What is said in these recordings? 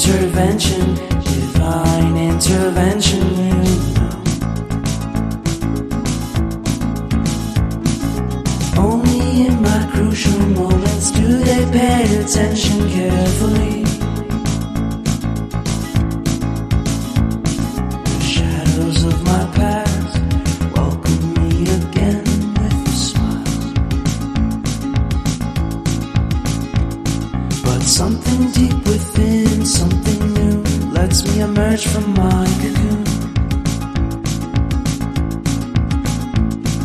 intervention, divine intervention, you know. Only in my crucial moments do they pay attention carefully. The shadows of my past welcome me again with a smile. But something deep within, something new, lets me emerge from my cocoon.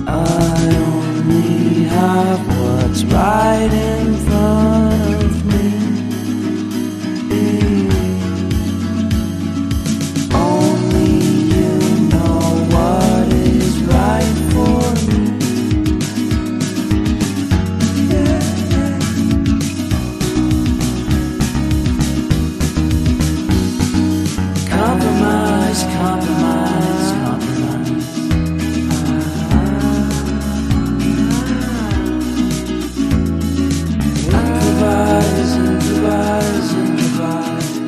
I only have what's right in front of me. Only you know what is right for me. Compromise, compromise, compromise. Improvise, improvise, improvise.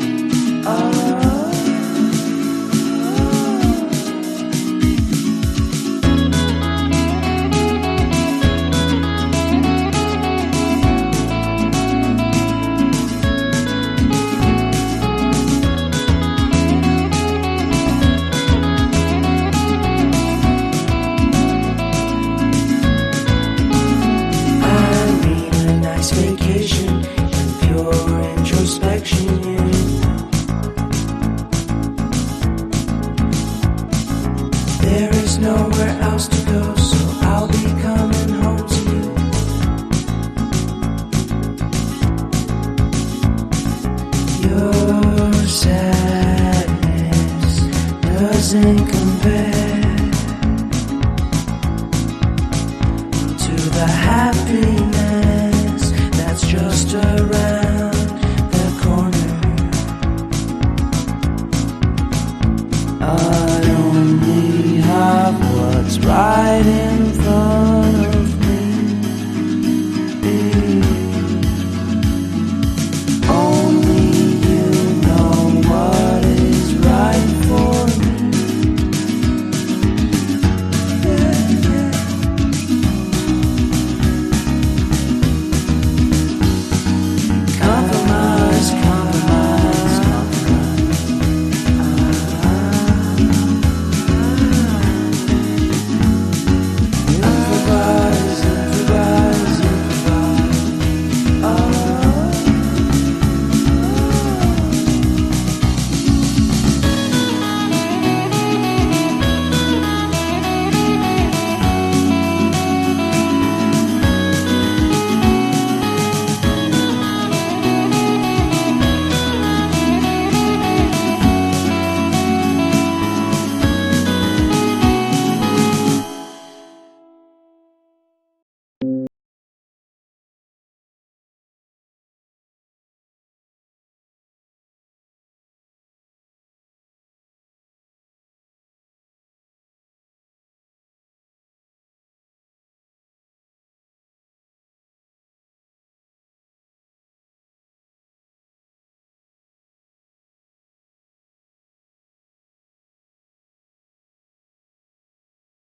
Vacation and pure introspection, you know. There is nowhere else to go, so I'll be coming home to you. Your sadness doesn't compare to the happiness that's just around the corner. I only have what's right in